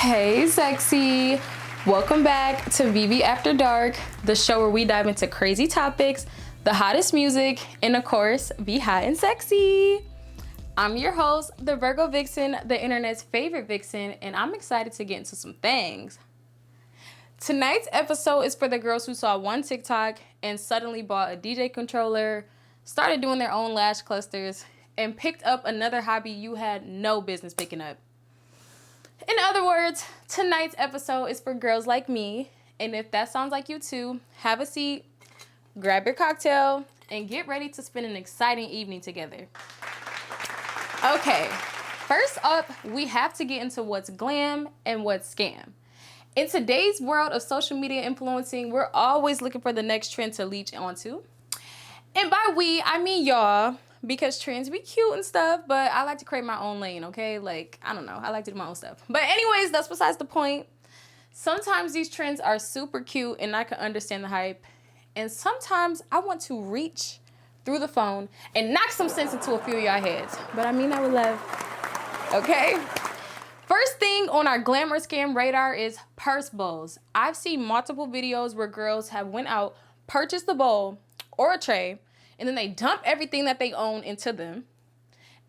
Hey, sexy. Welcome back to Vivi After Dark, the show where we dive into crazy topics, the hottest music, and of course, be hot and sexy. I'm your host, the Virgo Vixen, the internet's favorite vixen, and I'm excited to get into some things. Tonight's episode is for the girls who saw one TikTok and suddenly bought a DJ controller, started doing their own lash clusters, and picked up another hobby you had no business picking up. In other words, tonight's episode is for girls like me, and if that sounds like you too, have a seat, grab your cocktail, and get ready to spend an exciting evening together. Okay, first up, we have to get into what's glam and what's scam. In today's world of social media influencing, we're always looking for the next trend to leech onto. And by we, I mean y'all, because trends be cute and stuff, but I like to create my own lane, okay? Like, I don't know, I like to do my own stuff. But anyways, that's besides the point. Sometimes these trends are super cute and I can understand the hype. And sometimes I want to reach through the phone and knock some sense into a few of y'all heads. But I mean that with love, okay? First thing on our glamour scam radar is purse bowls. I've seen multiple videos where girls have went out, purchased a bowl or a tray, and then they dump everything that they own into them.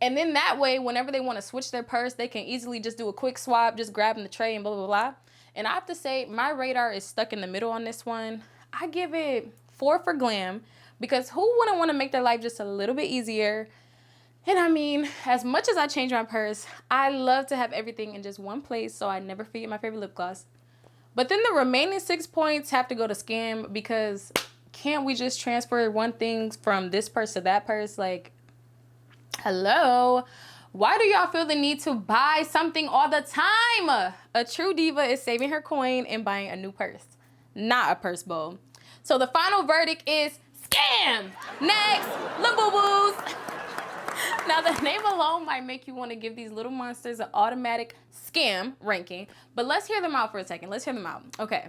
And then that way, whenever they want to switch their purse, they can easily just do a quick swap, just grabbing the tray and blah, blah, blah. And I have to say, my radar is stuck in the middle on this one. I give it 4 for glam, because who wouldn't want to make their life just a little bit easier? And I mean, as much as I change my purse, I love to have everything in just one place so I never forget my favorite lip gloss. But then the remaining 6 points have to go to scam, because can't we just transfer one thing from this purse to that purse? Like, hello? Why do y'all feel the need to buy something all the time? A true diva is saving her coin and buying a new purse, not a purse bowl. So the final verdict is scam. Next, labubus. Now, the name alone might make you want to give these little monsters an automatic scam ranking, but let's hear them out for a second. Let's hear them out. Okay.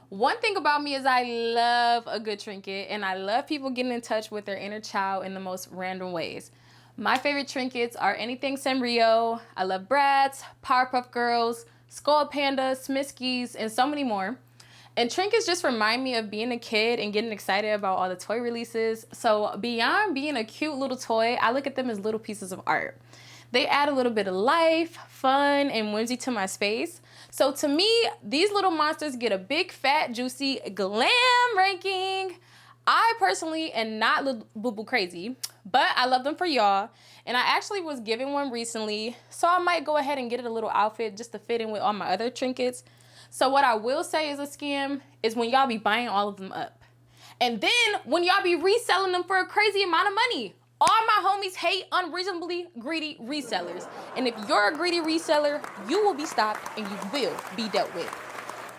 One thing about me is I love a good trinket, and I love people getting in touch with their inner child in the most random ways. My favorite trinkets are anything Sanrio. I love Bratz, Powerpuff Girls, Skull Panda, Smiskies, and so many more. And trinkets just remind me of being a kid and getting excited about all the toy releases. So beyond being a cute little toy, I look at them as little pieces of art. They add a little bit of life, fun, and whimsy to my space. So to me, these little monsters get a big, fat, juicy glam ranking. I personally am not labubu crazy, but I love them for y'all. And I actually was given one recently, so I might go ahead and get it a little outfit just to fit in with all my other trinkets. So what I will say is a scam is when y'all be buying all of them up. And then when y'all be reselling them for a crazy amount of money. All my homies hate unreasonably greedy resellers. And if you're a greedy reseller, you will be stopped and you will be dealt with.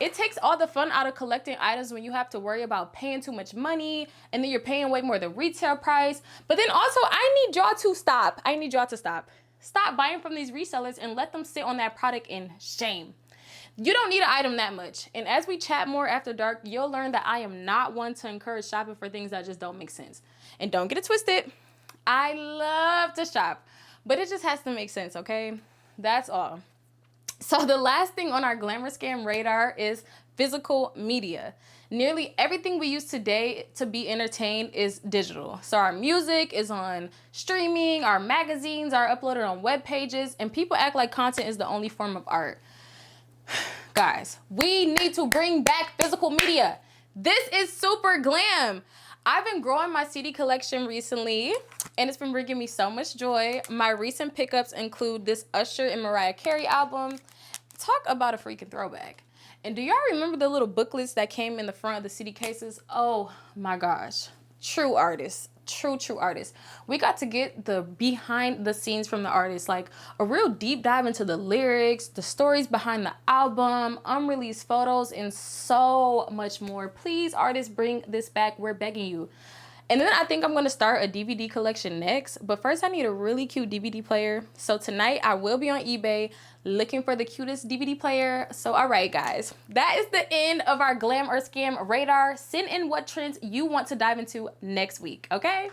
It takes all the fun out of collecting items when you have to worry about paying too much money and then you're paying way more than retail price. But then also, I need y'all to stop. Stop buying from these resellers and let them sit on that product in shame. You don't need an item that much. And as we chat more after dark, you'll learn that I am not one to encourage shopping for things that just don't make sense. And don't get it twisted. I love to shop, but it just has to make sense, okay? That's all. So the last thing on our glamour scam radar is physical media. Nearly everything we use today to be entertained is digital. So our music is on streaming, our magazines are uploaded on web pages, and people act like content is the only form of art. Guys, we need to bring back physical media. This is super glam. I've been growing my CD collection recently, and it's been bringing me so much joy. My recent pickups include this Usher and Mariah Carey album. Talk about a freaking throwback. And do y'all remember the little booklets that came in the front of the CD cases? Oh my gosh. True artists. True artists. We got to get the behind the scenes from the artists, like a real deep dive into the lyrics, the stories behind the album, unreleased photos, and so much more. Please, artists, bring this back. We're begging you. And then I think I'm going to start a DVD collection next. But first, I need a really cute DVD player. So tonight, I will be on eBay looking for the cutest DVD player. So all right, guys, that is the end of our Glam or Scam radar. Send in what trends you want to dive into next week, okay?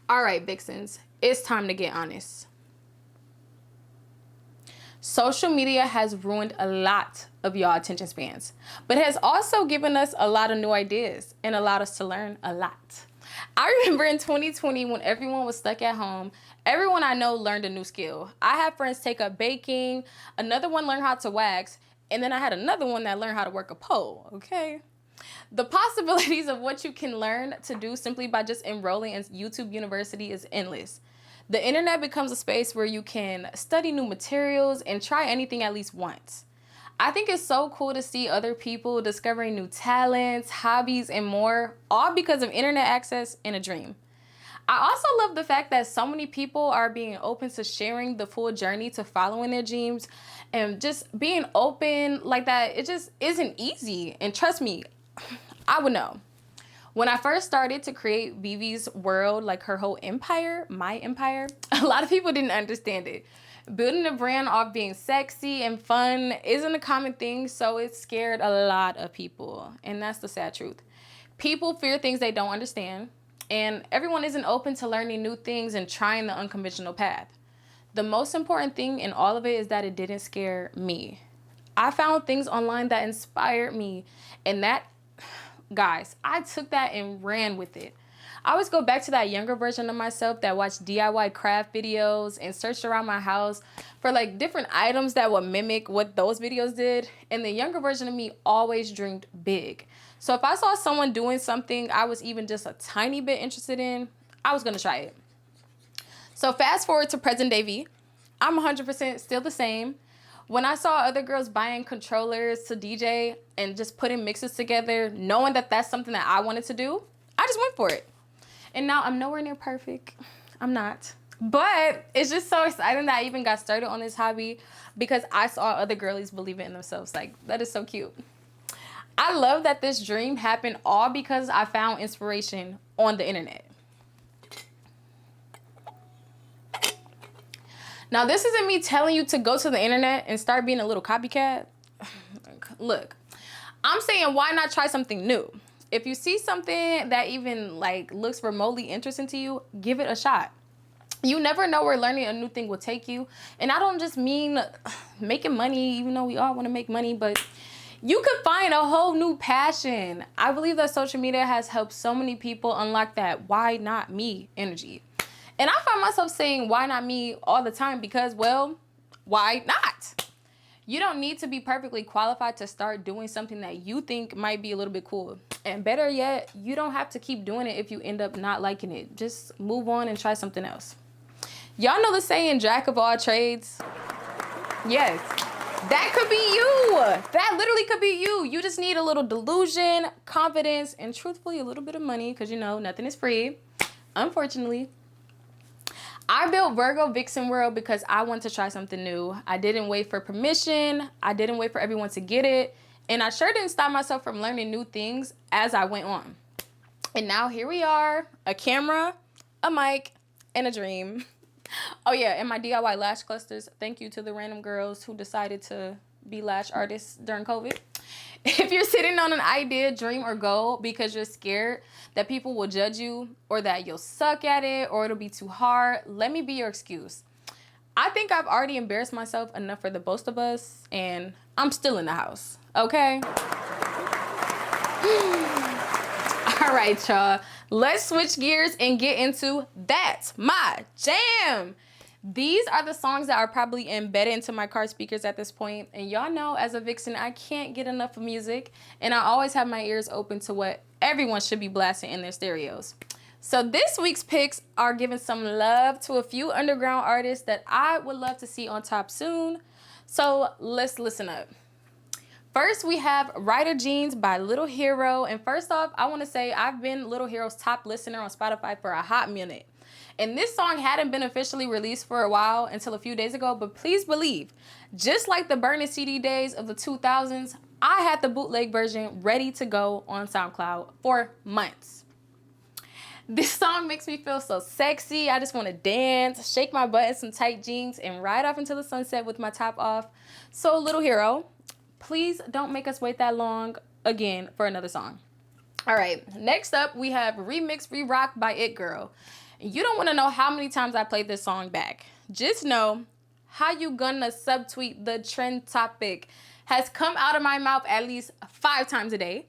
All right, Vixens, it's time to get honest. Social media has ruined a lot of y'all attention spans, but has also given us a lot of new ideas and allowed us to learn a lot. I remember in 2020 when everyone was stuck at home, everyone I know learned a new skill. I had friends take up baking, another one learned how to wax, and then I had another one that learned how to work a pole, okay? The possibilities of what you can learn to do simply by just enrolling in YouTube University is endless. The internet becomes a space where you can study new materials and try anything at least once. I think it's so cool to see other people discovering new talents, hobbies, and more, all because of internet access and a dream. I also love the fact that so many people are being open to sharing the full journey to following their dreams, and just being open like that, it just isn't easy. And trust me, I would know. When I first started to create Vivi's world, like her whole empire, my empire, a lot of people didn't understand it. Building a brand off being sexy and fun isn't a common thing, so it scared a lot of people. And that's the sad truth. People fear things they don't understand, and everyone isn't open to learning new things and trying the unconventional path. The most important thing in all of it is that it didn't scare me. I found things online that inspired me, and that, guys, I took that and ran with it. I always go back to that younger version of myself that watched DIY craft videos and searched around my house for like different items that would mimic what those videos did. And the younger version of me always dreamed big. So if I saw someone doing something I was even just a tiny bit interested in, I was gonna try it. So fast forward to present day V, I'm 100% still the same. When I saw other girls buying controllers to DJ and just putting mixes together, knowing that that's something that I wanted to do, I just went for it. And now I'm nowhere near perfect. I'm not. But it's just so exciting that I even got started on this hobby because I saw other girlies believe it in themselves. Like, that is so cute. I love that this dream happened all because I found inspiration on the internet. Now, this isn't me telling you to go to the internet and start being a little copycat. Look, I'm saying why not try something new? If you see something that even like looks remotely interesting to you, give it a shot. You never know where learning a new thing will take you. And I don't just mean making money, even though we all want to make money, but you could find a whole new passion. I believe that social media has helped so many people unlock that why not me energy. And I find myself saying why not me all the time because, well, why not? You don't need to be perfectly qualified to start doing something that you think might be a little bit cool. And better yet, you don't have to keep doing it if you end up not liking it. Just move on and try something else. Y'all know the saying, jack of all trades? Yes, that could be you. That literally could be you. You just need a little delusion, confidence, and truthfully, a little bit of money because, you know, nothing is free, unfortunately. I built Virgo Vixen World because I wanted to try something new. I didn't wait for permission. I didn't wait for everyone to get it. And I sure didn't stop myself from learning new things as I went on. And now here we are, a camera, a mic, and a dream. Oh yeah, and my DIY lash clusters. Thank you to the random girls who decided to be lash artists during COVID. If you're sitting on an idea, dream, or goal because you're scared that people will judge you or that you'll suck at it or it'll be too hard, let me be your excuse. I think I've already embarrassed myself enough for the both of us, and I'm still in the house, okay? All right, y'all. Let's switch gears and get into That's My Jam. These are the songs that are probably embedded into my car speakers at this point. And y'all know, as a vixen, I can't get enough of music. And I always have my ears open to what everyone should be blasting in their stereos. So this week's picks are giving some love to a few underground artists that I would love to see on top soon. So let's listen up. First, we have Rider Jeans by Little Hero. And first off, I want to say I've been Little Hero's top listener on Spotify for a hot minute. And this song hadn't been officially released for a while until a few days ago, but please believe, just like the burning CD days of the 2000s, I had the bootleg version ready to go on SoundCloud for months. This song makes me feel so sexy. I just want to dance, shake my butt in some tight jeans, and ride off into the sunset with my top off. So Little Hero, please don't make us wait that long again for another song. All right, next up we have Remix Re-Rock by It Girl. You don't want to know how many times I played this song back. Just know How you gonna subtweet the trend topic has come out of my mouth at least 5 times a day.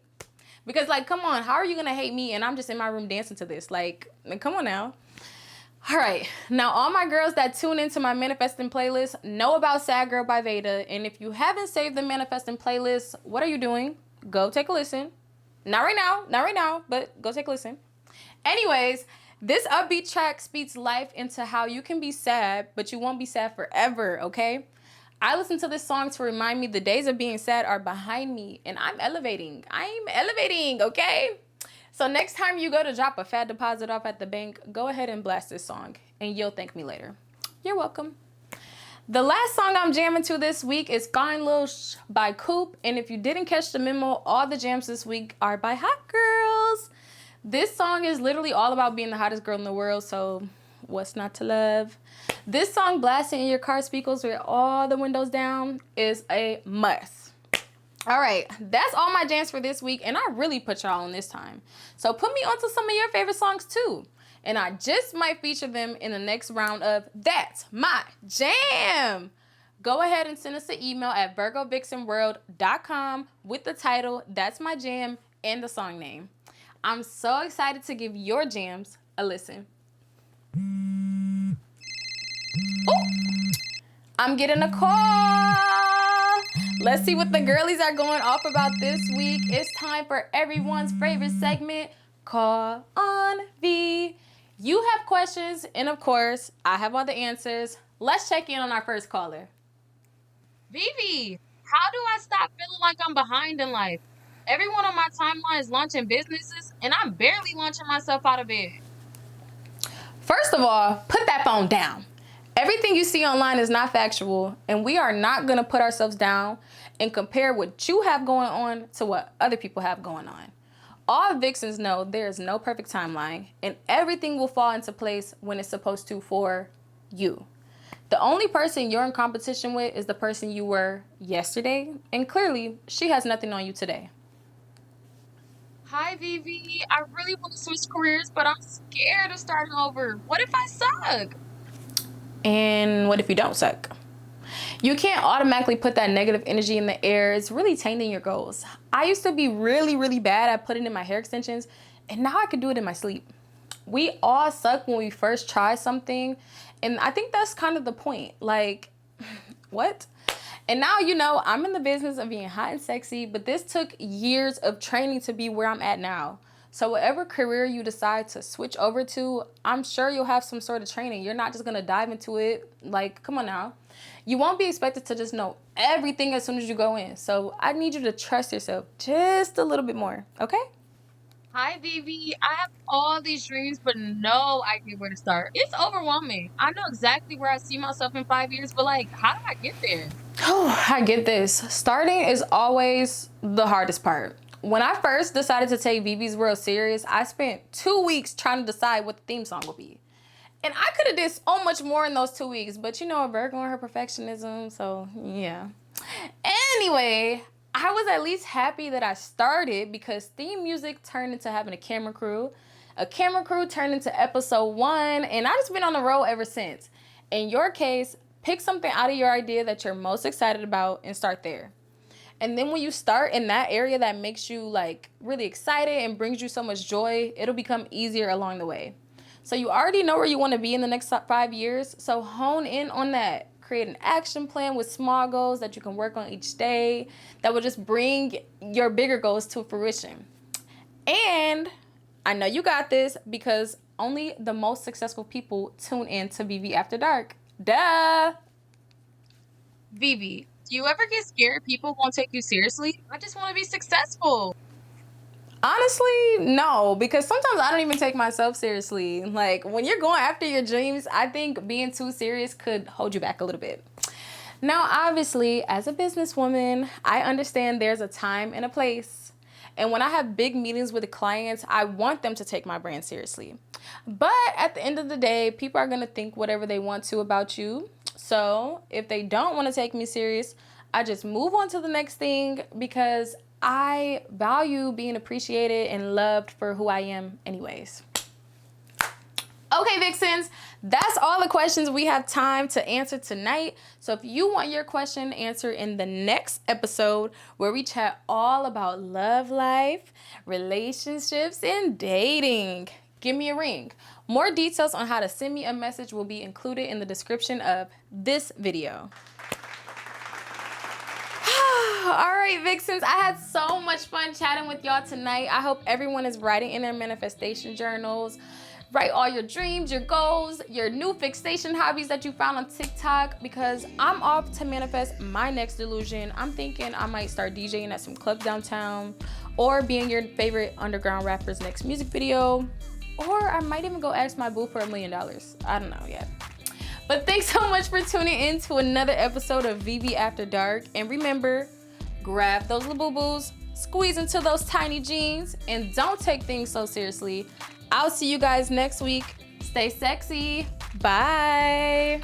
Because, like, come on, how are you gonna hate me and I'm just in my room dancing to this? Like, come on now. All right, now all my girls that tune into my Manifesting playlist know about Sad Girl by Veda. And if you haven't saved the Manifesting playlist, what are you doing? Go take a listen. Not right now, but go take a listen. Anyways, this upbeat track speaks life into how you can be sad, but you won't be sad forever, okay? I listen to this song to remind me the days of being sad are behind me, and I'm elevating, okay? So next time you go to drop a fat deposit off at the bank, go ahead and blast this song, and you'll thank me later. You're welcome. The last song I'm jamming to this week is Fine Lil Sh by Coop, and if you didn't catch the memo, all the jams this week are by hot girls. This song is literally all about being the hottest girl in the world, so what's not to love? This song blasting in your car speakers with all the windows down is a must. All right, that's all my jams for this week, and I really put y'all on this time. So put me onto some of your favorite songs too, and I just might feature them in the next round of That's My Jam. Go ahead and send us an email at virgovixenworld.com with the title That's My Jam and the song name. I'm so excited to give your jams a listen. Ooh, I'm getting a call. Let's see what the girlies are going off about this week. It's time for everyone's favorite segment, Call on V. You have questions, and of course, I have all the answers. Let's check in on our first caller. Vivi, how do I stop feeling like I'm behind in life? Everyone on my timeline is launching businesses, and I'm barely launching myself out of bed. First of all, put that phone down. Everything you see online is not factual, and we are not going to put ourselves down and compare what you have going on to what other people have going on. All vixens know there is no perfect timeline, and everything will fall into place when it's supposed to for you. The only person you're in competition with is the person you were yesterday, and clearly, she has nothing on you today. Hi, Vivi. I really want to switch careers, but I'm scared of starting over. What if I suck? And what if you don't suck? You can't automatically put that negative energy in the air. It's really tainting your goals. I used to be really, really bad at putting in my hair extensions, and now I can do it in my sleep. We all suck when we first try something, and I think that's kind of the point. Like, what? And now, I'm in the business of being hot and sexy, but this took years of training to be where I'm at now. So whatever career you decide to switch over to, I'm sure you'll have some sort of training. You're not just going to dive into it. Like, come on now. You won't be expected to just know everything as soon as you go in. So I need you to trust yourself just a little bit more, okay? Hi, Vivi. I have all these dreams, but no idea where to start. It's overwhelming. I know exactly where I see myself in 5 years, but how do I get there? Oh, I get this. Starting is always the hardest part. When I first decided to take Vivi's World serious, I spent 2 weeks trying to decide what the theme song would be. And I could have did so much more in those 2 weeks, but a Virgo and her perfectionism, so yeah. Anyway, I was at least happy that I started because theme music turned into having a camera crew. A camera crew turned into episode 1, and I've just been on the road ever since. In your case, pick something out of your idea that you're most excited about and start there. And then when you start in that area that makes you really excited and brings you so much joy, it'll become easier along the way. So you already know where you want to be in the next 5 years. So hone in on that. Create an action plan with small goals that you can work on each day that will just bring your bigger goals to fruition. And I know you got this because only the most successful people tune in to Vivi After Dark. Duh! Vivi, do you ever get scared people won't take you seriously? I just want to be successful. Honestly, no, because sometimes I don't even take myself seriously. Like, when you're going after your dreams, I think being too serious could hold you back a little bit. Now, obviously, as a businesswoman, I understand there's a time and a place. And when I have big meetings with the clients, I want them to take my brand seriously. But at the end of the day, people are going to think whatever they want to about you. So if they don't want to take me serious, I just move on to the next thing because I value being appreciated and loved for who I am anyways. Okay, Vixens, that's all the questions we have time to answer tonight. So if you want your question answered in the next episode, where we chat all about love life, relationships, and dating, give me a ring. More details on how to send me a message will be included in the description of this video. All right, Vixens, I had so much fun chatting with y'all tonight. I hope everyone is writing in their manifestation journals. Write all your dreams, your goals, your new fixation hobbies that you found on TikTok, because I'm off to manifest my next delusion. I'm thinking I might start DJing at some clubs downtown, or being your favorite underground rapper's next music video, or I might even go ask my boo for $1 million. I don't know yet. But thanks so much for tuning in to another episode of Vivi After Dark. And remember, grab those labubus, squeeze into those tiny jeans, and don't take things so seriously. I'll see you guys next week. Stay sexy. Bye.